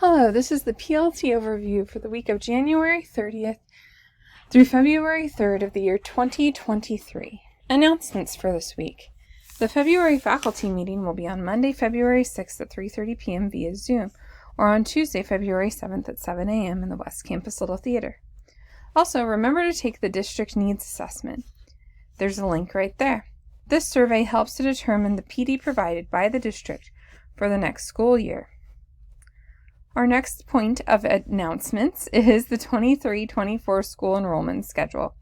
Hello, this is the PLT overview for the week of January 30th through February 3rd of the year 2023. Announcements for this week. The February faculty meeting will be on Monday, February 6th at 3:30 p.m. via Zoom, or on Tuesday, February 7th at 7 a.m. in the West Campus Little Theater. Also, remember to take the District Needs Assessment. There's a link right there. This survey helps to determine the PD provided by the district for the next school year. Our next point of announcements is the 23-24 school enrollment schedule.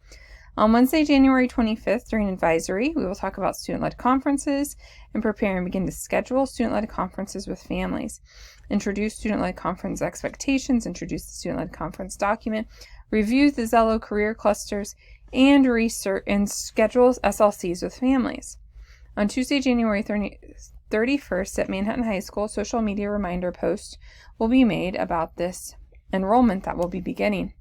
On Wednesday, January 25th, during advisory, we will talk about student-led conferences and prepare and begin to schedule student-led conferences with families. Introduce student-led conference expectations, introduce the student-led conference document, review the Zello career clusters, and research and schedule SLCs with families. On Tuesday, January 31st at Manhattan High School, social media reminder post will be made about this enrollment that will be beginning.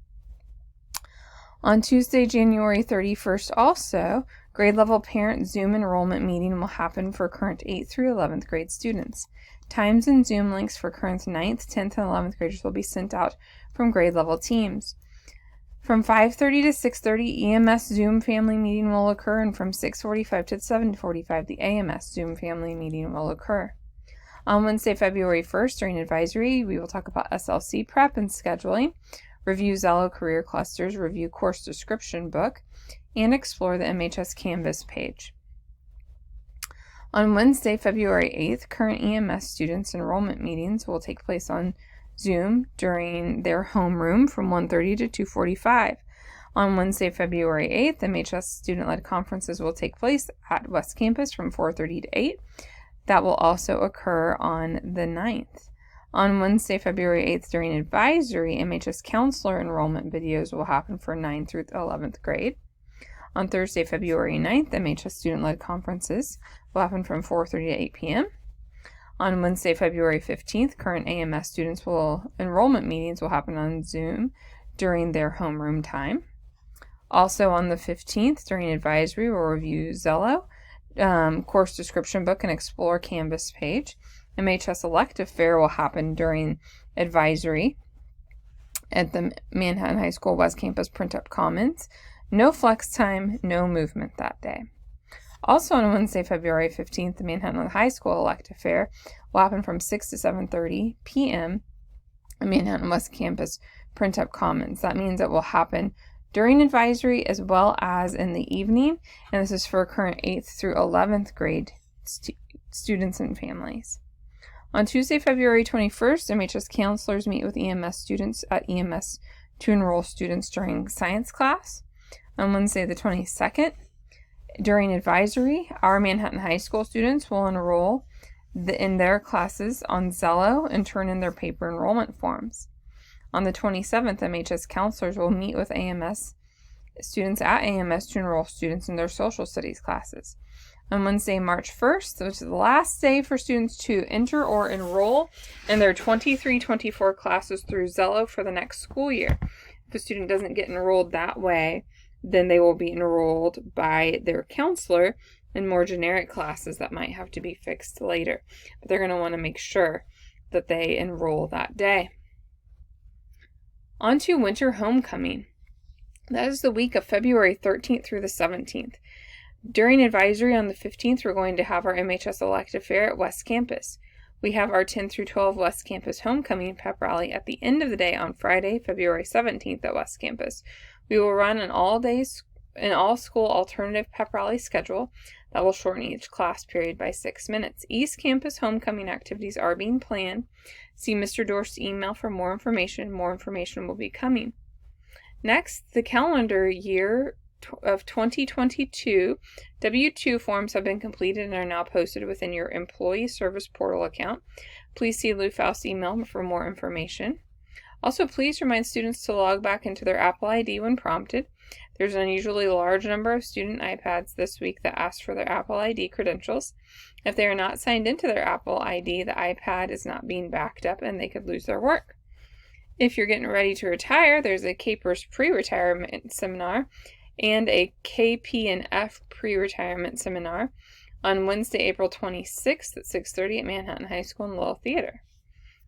On Tuesday, January 31st also, grade level parent Zoom enrollment meeting will happen for current 8th through 11th grade students. Times and Zoom links for current 9th, 10th, and 11th graders will be sent out from grade level teams. From 5:30 to 6:30, EMS Zoom family meeting will occur, and from 6:45 to 7:45, the AMS Zoom family meeting will occur. On Wednesday, February 1st, during advisory, we will talk about SLC prep and scheduling, review Zello career clusters, review course description book, and explore the MHS Canvas page. On Wednesday, February 8th, current EMS students' enrollment meetings will take place on Zoom during their homeroom from 1:30 to 2:45. On Wednesday, February 8th, MHS student-led conferences will take place at West Campus from 4:30 to 8. That will also occur on the 9th. On Wednesday, February 8th, during advisory, MHS counselor enrollment videos will happen for 9th through 11th grade. On Thursday, February 9th, MHS student-led conferences will happen from 4:30 to 8 p.m. On Wednesday, February 15th, current AMS enrollment meetings will happen on Zoom during their homeroom time. Also on the 15th, during advisory, we'll review Zello, course description book, and explore Canvas page. MHS elective fair will happen during advisory at the Manhattan High School West Campus Print-Up Commons. No flex time, no movement that day. Also on Wednesday, February 15th, the Manhattan High School elective fair will happen from 6 to 7:30 p.m. at Manhattan West Campus Print-Up Commons. That means it will happen during advisory as well as in the evening, and this is for current 8th through 11th grade students and families. On Tuesday, February 21st, MHS counselors meet with EMS students at EMS to enroll students during science class. On Wednesday, the 22nd, during advisory, our Manhattan High School students will enroll in their classes on Zello and turn in their paper enrollment forms. On the 27th, MHS counselors will meet with AMS students at AMS to enroll students in their social studies classes. On Wednesday, March 1st, which is the last day for students to enter or enroll in their 23-24 classes through Zello for the next school year. If a student doesn't get enrolled that way, then they will be enrolled by their counselor in more generic classes that might have to be fixed later. But they're going to want to make sure that they enroll that day. On to winter homecoming. That is the week of February 13th through the 17th. During advisory on the 15th, we're going to have our MHS elective fair at West Campus. We have our 10 through 12 West Campus homecoming pep rally at the end of the day on Friday, February 17th at West Campus. We will run an all-school alternative pep rally schedule that will shorten each class period by 6 minutes. East Campus homecoming activities are being planned. See Mr. Dorst's email for more information. More information will be coming. Next, the calendar year of 2022 W-2 forms have been completed and are now posted within your Employee Service Portal account. Please see Lou Faust's email for more information. Also, please remind students to log back into their Apple ID when prompted. There's an unusually large number of student iPads this week that ask for their Apple ID credentials. If they are not signed into their Apple ID, the iPad is not being backed up and they could lose their work. If you're getting ready to retire, there's a KPERS pre-retirement seminar and a KP&F pre-retirement seminar on Wednesday, April 26th at 6:30 at Manhattan High School in Little Theater.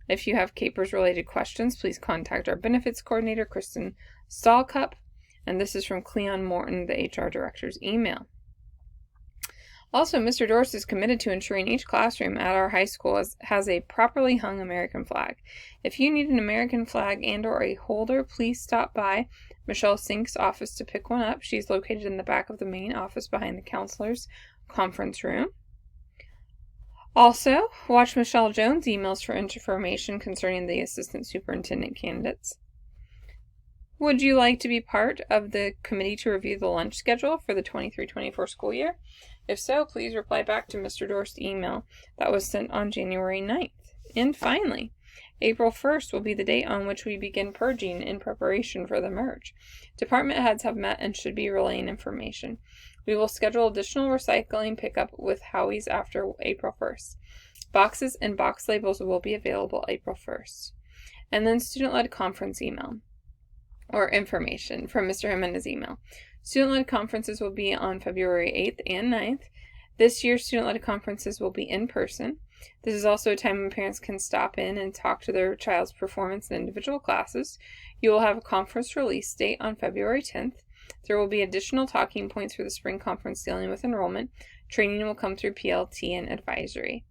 If you have CAPERS-related questions, please contact our benefits coordinator, Kristen Stahlcup, and this is from Cleon Morton, the HR director's email. Also, Mr. Dorst is committed to ensuring each classroom at our high school has a properly hung American flag. If you need an American flag and/or a holder, please stop by Michelle Sink's office to pick one up. She's located in the back of the main office behind the counselor's conference room. Also, watch Michelle Jones' emails for information concerning the assistant superintendent candidates. Would you like to be part of the committee to review the lunch schedule for the 23-24 school year? If so, please reply back to Mr. Dorst's email that was sent on January 9th. And finally, April 1st will be the date on which we begin purging in preparation for the merge. Department heads have met and should be relaying information. We will schedule additional recycling pickup with Howie's after April 1st. Boxes and box labels will be available April 1st. And then student-led conference email or information from Mr. Jimenez's email. Student-led conferences will be on February 8th and 9th. This year's student-led conferences will be in person. This is also a time when parents can stop in and talk to their child's performance in individual classes. You will have a conference release date on February 10th. There will be additional talking points for the spring conference dealing with enrollment. Training will come through PLT and advisory.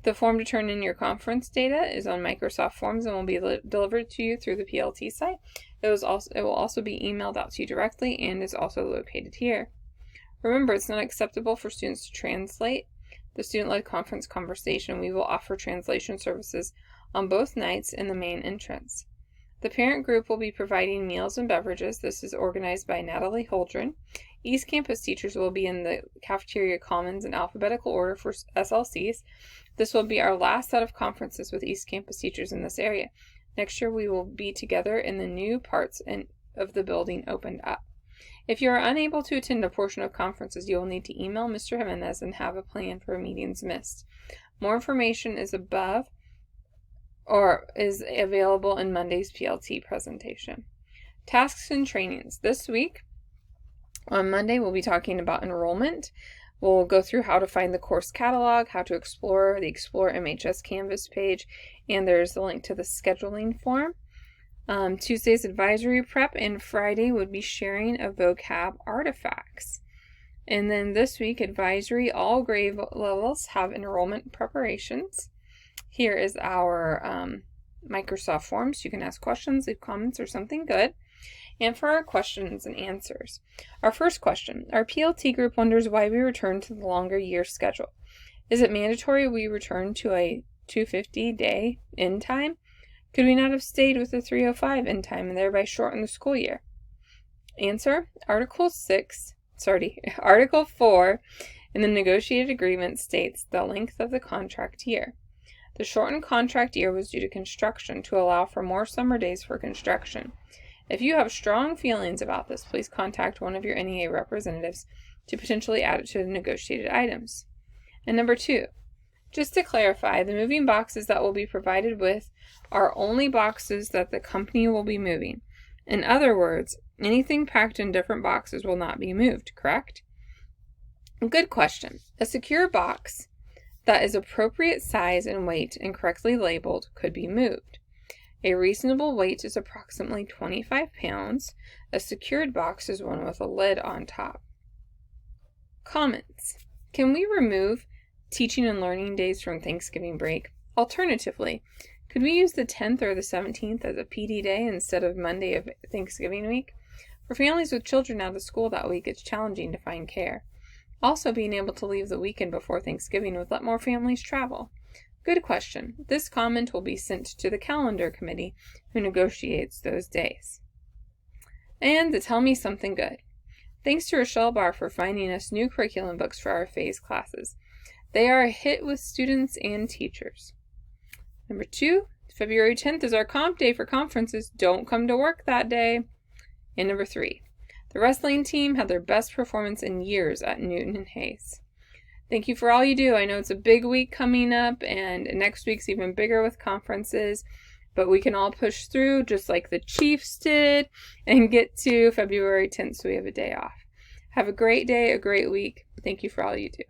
The form to turn in your conference data is on Microsoft Forms and will be delivered to you through the PLT site. It will also be emailed out to you directly and is also located here. Remember, it's not acceptable for students to translate the student-led conference conversation. We will offer translation services on both nights in the main entrance. The parent group will be providing meals and beverages. This is organized by Natalie Holdren. East Campus teachers will be in the cafeteria commons in alphabetical order for SLCs. This will be our last set of conferences with East Campus teachers in this area. Next year, we will be together in the new parts of the building opened up. If you are unable to attend a portion of conferences, you will need to email Mr. Jimenez and have a plan for meetings missed. More information is above or is available in Monday's PLT presentation. Tasks and trainings. This week, on Monday, we'll be talking about enrollment. We'll go through how to find the course catalog, how to explore the Explore MHS Canvas page, and there's the link to the scheduling form. Tuesday's advisory prep, and Friday would be sharing of vocab artifacts. And then this week, advisory, all grade levels have enrollment preparations. Here is our Microsoft Forms. You can ask questions, leave comments, or something good. And for our questions and answers. Our first question, our PLT group wonders why we return to the longer year schedule. Is it mandatory we return to a 250-day end time? Could we not have stayed with the 305 end time and thereby shorten the school year? Answer, Article 4 in the negotiated agreement states the length of the contract year. The shortened contract year was due to construction to allow for more summer days for construction. If you have strong feelings about this, please contact one of your NEA representatives to potentially add it to the negotiated items. And number 2, just to clarify, the moving boxes that will be provided with are only boxes that the company will be moving. In other words, anything packed in different boxes will not be moved, correct? Good question. A secure box that is appropriate size and weight and correctly labeled could be moved. A reasonable weight is approximately 25 pounds. A secured box is one with a lid on top. Comments. Can we remove teaching and learning days from Thanksgiving break? Alternatively, could we use the 10th or the 17th as a PD day instead of Monday of Thanksgiving week? For families with children out of school that week, it's challenging to find care. Also, being able to leave the weekend before Thanksgiving would let more families travel. Good question. This comment will be sent to the calendar committee who negotiates those days. And to tell me something good. Thanks to Rochelle Barr for finding us new curriculum books for our phase classes. They are a hit with students and teachers. Number 2, February 10th is our comp day for conferences. Don't come to work that day. And number 3, the wrestling team had their best performance in years at Newton and Hayes. Thank you for all you do. I know it's a big week coming up, and next week's even bigger with conferences, but we can all push through just like the Chiefs did and get to February 10th so we have a day off. Have a great day, a great week. Thank you for all you do.